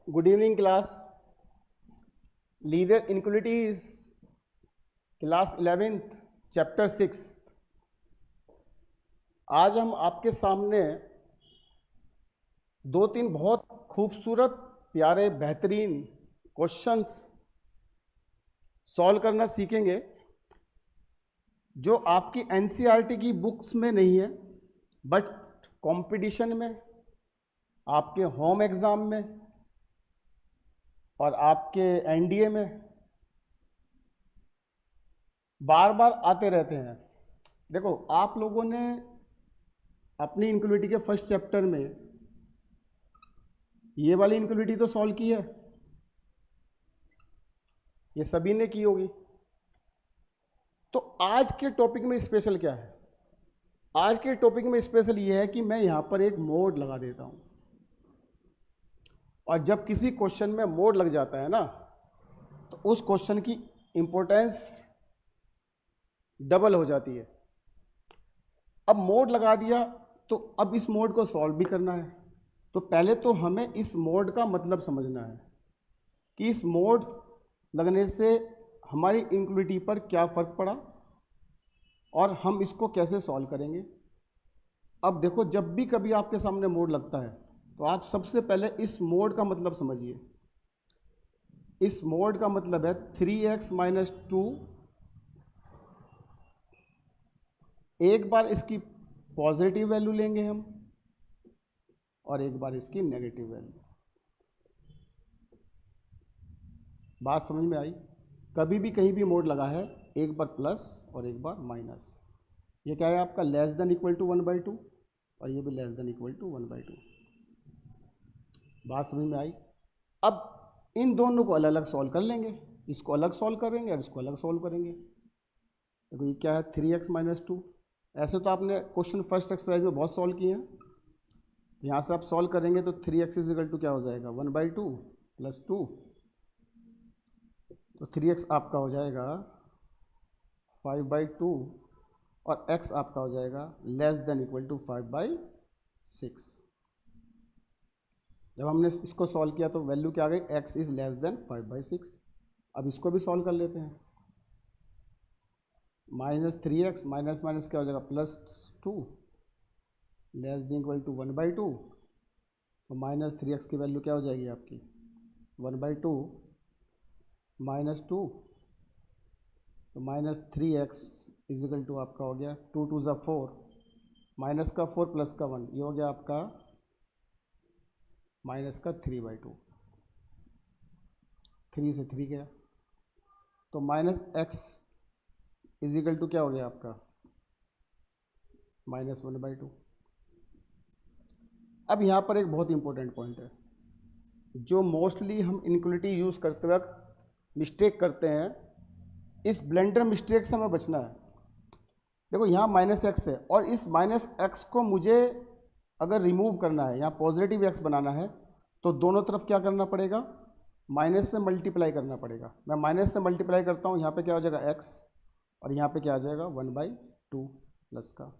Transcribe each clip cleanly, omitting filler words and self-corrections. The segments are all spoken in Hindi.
Good evening, class. Linear inequalities, class 11th, chapter 6. आज हम आपके सामने दो तीन बहुत खूबसूरत प्यारे बेहतरीन क्वेश्चंस सॉल्व करना सीखेंगे जो आपकी एनसीईआरटी की बुक्स में नहीं है, बट कंपटीशन में, आपके होम एग्जाम में और आपके एनडीए में बार बार आते रहते हैं। देखो, आप लोगों ने अपनी इनक्वलिटी के फर्स्ट चैप्टर में ये वाली इनक्वलिटी तो सॉल्व की है, ये सभी ने की होगी। तो आज के टॉपिक में स्पेशल क्या है? आज के टॉपिक में स्पेशल ये है कि मैं यहां पर एक मोड लगा देता हूं, और जब किसी क्वेश्चन में मोड लग जाता है ना, तो उस क्वेश्चन की इंपॉर्टेंस डबल हो जाती है। अब मोड लगा दिया तो अब इस मोड को सॉल्व भी करना है, तो पहले तो हमें इस मोड का मतलब समझना है कि इस मोड लगने से हमारी इनक्वलिटी पर क्या फ़र्क पड़ा और हम इसको कैसे सॉल्व करेंगे। अब देखो, जब भी कभी आपके सामने मोड लगता है तो आप सबसे पहले इस मोड का मतलब समझिए। इस मोड का मतलब है 3x माइनस 2, एक बार इसकी पॉजिटिव वैल्यू लेंगे हम और एक बार इसकी नेगेटिव वैल्यू। बात समझ में आई? कभी भी कहीं भी मोड लगा है, एक बार प्लस और एक बार माइनस। ये क्या है आपका? लेस देन इक्वल टू 1/2, और ये भी लेस देन इक्वल टू 1/2। बात समझ में आई? अब इन दोनों को अलग अलग सॉल्व कर लेंगे, इसको अलग सॉल्व करेंगे और इसको अलग सॉल्व करेंगे। देखो, ये क्या है? 3x minus 2। ऐसे तो आपने क्वेश्चन फर्स्ट एक्सरसाइज में बहुत सॉल्व किए हैं। यहाँ से आप सॉल्व करेंगे तो 3x इज इक्वल टू क्या हो जाएगा? 1/2 प्लस 2, तो 3x आपका हो जाएगा 5/2 और x आपका हो जाएगा लेस देन इक्वल टू 5/6। जब हमने इसको सॉल्व किया तो वैल्यू क्या आ गई? x is less then 5/6। अब इसको भी सॉल्व कर लेते हैं। -3x माइनस माइनस क्या हो जाएगा? +2 लेस देन इक्वल टू 1/2, तो -3x की वैल्यू क्या हो जाएगी आपकी? 1/2 -2, तो -3x इज इक्वल टू आपका हो गया 2 2 ज़ा 4, माइनस का 4 प्लस का 1, ये हो गया आपका माइनस का 3/2। 3 से 3 गया, तो -x इज इक्वल टू क्या हो गया आपका? -1/2। अब यहाँ पर एक बहुत इंपॉर्टेंट पॉइंट है, जो मोस्टली हम इनक्वलिटी यूज़ करते वक्त मिस्टेक करते हैं। इस ब्लेंडर मिस्टेक से हमें बचना है। देखो, यहाँ -x है और इस -x को मुझे अगर रिमूव करना है, यहाँ पॉजिटिव x बनाना है, तो दोनों तरफ क्या करना पड़ेगा? माइनस से मल्टीप्लाई करना पड़ेगा। मैं माइनस से मल्टीप्लाई करता हूँ, यहाँ पे क्या हो जाएगा? x, और यहाँ पे क्या आ जाएगा? 1/2 प्लस का।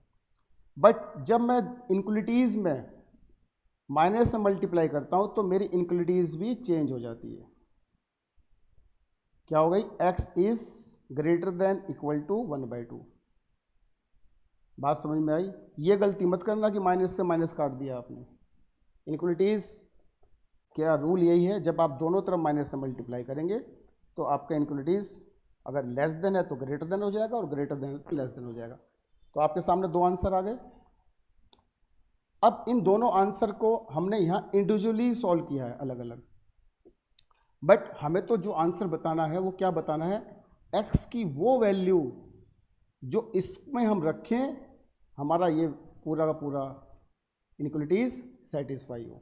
बट जब मैं इनक्वलिटीज़ में माइनस से मल्टीप्लाई करता हूँ तो मेरी इनक्वलिटीज़ भी चेंज हो जाती है। क्या हो गई? x is greater than equal to 1/2। बात समझ में आई? ये गलती मत करना कि माइनस से माइनस काट दिया आपने। इनक्वलिटीज़ क्या रूल यही है, जब आप दोनों तरफ माइनस से मल्टीप्लाई करेंगे तो आपका इनक्वलिटीज़ अगर लेस देन है तो ग्रेटर देन हो जाएगा, और ग्रेटर देन तो लेस देन हो जाएगा। तो आपके सामने दो आंसर आ गए। अब इन दोनों आंसर को हमने यहाँ इंडिविजुअली सॉल्व किया है अलग अलग, बट हमें तो जो आंसर बताना है वो क्या बताना है? x की वो वैल्यू जो इसमें हम रखें, हमारा ये पूरा का पूरा इनक्वलिटीज सेटिस्फाई हो।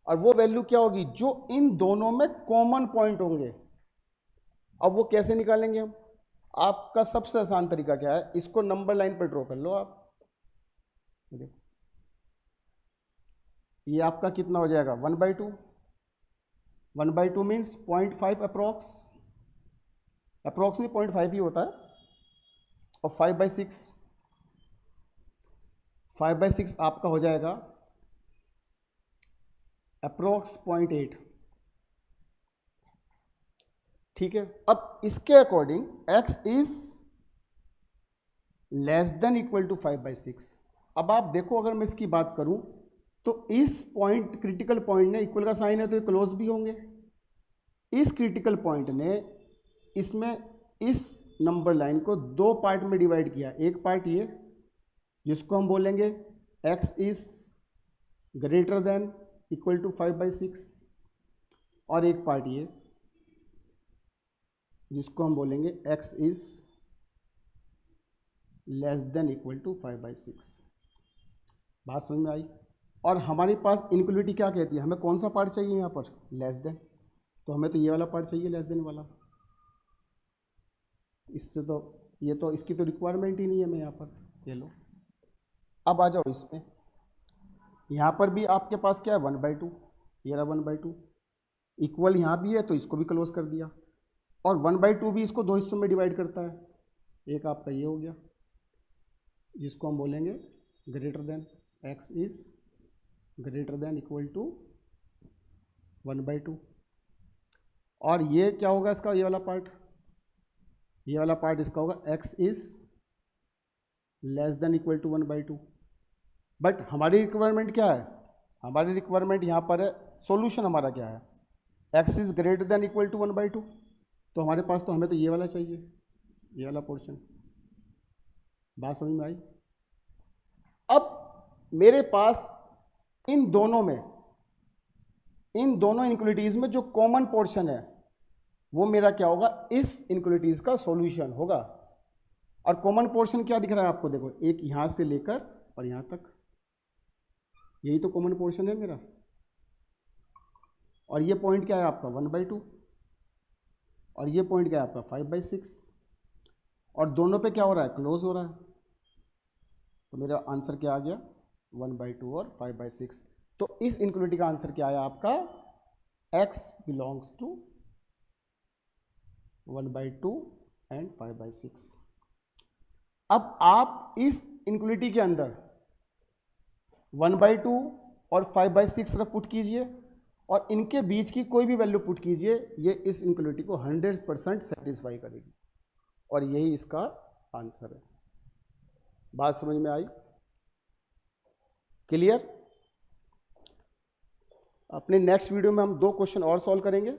और वो वैल्यू क्या होगी? जो इन दोनों में कॉमन पॉइंट होंगे। अब वो कैसे निकालेंगे हम? आपका सबसे आसान तरीका क्या है? इसको नंबर लाइन पर ड्रॉ कर लो आप। देखो, ये आपका कितना हो जाएगा? 1/2। 1/2 मीन्स 0.5 अप्रोक्स नहीं, 0.5 ही होता है। और 5/6 आपका हो जाएगा अप्रोक्स 0.8। ठीक है। अब इसके according x is less than equal to 5/6। अब आप देखो, अगर मैं इसकी बात करूं तो इस पॉइंट, क्रिटिकल पॉइंट ने, इक्वल का साइन है तो ये क्लोज भी होंगे। इस क्रिटिकल पॉइंट ने इसमें इस नंबर लाइन को दो पार्ट में डिवाइड किया। एक पार्ट ये जिसको हम बोलेंगे x is greater than equal to 5/6, और एक पार्ट ये जिसको हम बोलेंगे x is less than equal to 5/6। बात समझ में आई? और हमारे पास इनक्वलिटी क्या कहती है, हमें कौन सा पार्ट चाहिए यहाँ पर, लेस देन। तो हमें तो ये वाला पार्ट चाहिए, लेस देन वाला। इससे तो ये तो इसकी तो रिक्वायरमेंट ही नहीं है। मैं यहाँ पर ये लो, अब आ जाओ इसमें। यहाँ पर भी आपके पास क्या है, 1/2, ये रहा 1/2। इक्वल यहाँ भी है तो इसको भी क्लोज कर दिया, और 1/2 भी इसको दो हिस्सों में डिवाइड करता है। एक आपका ये हो गया जिसको हम बोलेंगे greater than, x is greater than equal to 1/2। और ये क्या होगा इसका, ये वाला पार्ट, ये वाला पार्ट इसका होगा x is less than equal to 1/2। But हमारी रिक्वायरमेंट क्या है, हमारी रिक्वायरमेंट यहाँ पर है, सॉल्यूशन हमारा क्या है, x is greater than equal to 1/2। तो हमारे पास तो हमें तो ये वाला चाहिए, ये वाला पोर्शन। बात समझ में आई? अब मेरे पास इन दोनों में, इन दोनों इनक्वलिटीज में जो कॉमन पोर्शन है वो मेरा क्या होगा, इस इनक्वलिटीज का सॉल्यूशन होगा। और कॉमन पोर्शन क्या दिख रहा है आपको, देखो, एक यहां से लेकर और यहां तक, यही तो कॉमन पोर्शन है मेरा। और ये पॉइंट क्या है आपका, 1/2, और ये पॉइंट क्या है आपका, 5/6। और दोनों पे क्या हो रहा है, क्लोज हो रहा है। तो मेरा आंसर क्या आ गया, 1/2 और 5/6। तो इस इनक्वलिटी का आंसर क्या आया आपका, x बिलोंग्स टू 1/2 एंड 5/6। अब आप इस इनक्वलिटी के अंदर 1/2 और 5/6 रफ पुट कीजिए, और इनके बीच की कोई भी वैल्यू पुट कीजिए, ये इस इनक्वलिटी को 100% सेटिस्फाई करेगी, और यही इसका आंसर है। बात समझ में आई? क्लियर? अपने नेक्स्ट वीडियो में हम 2 क्वेश्चन और सॉल्व करेंगे।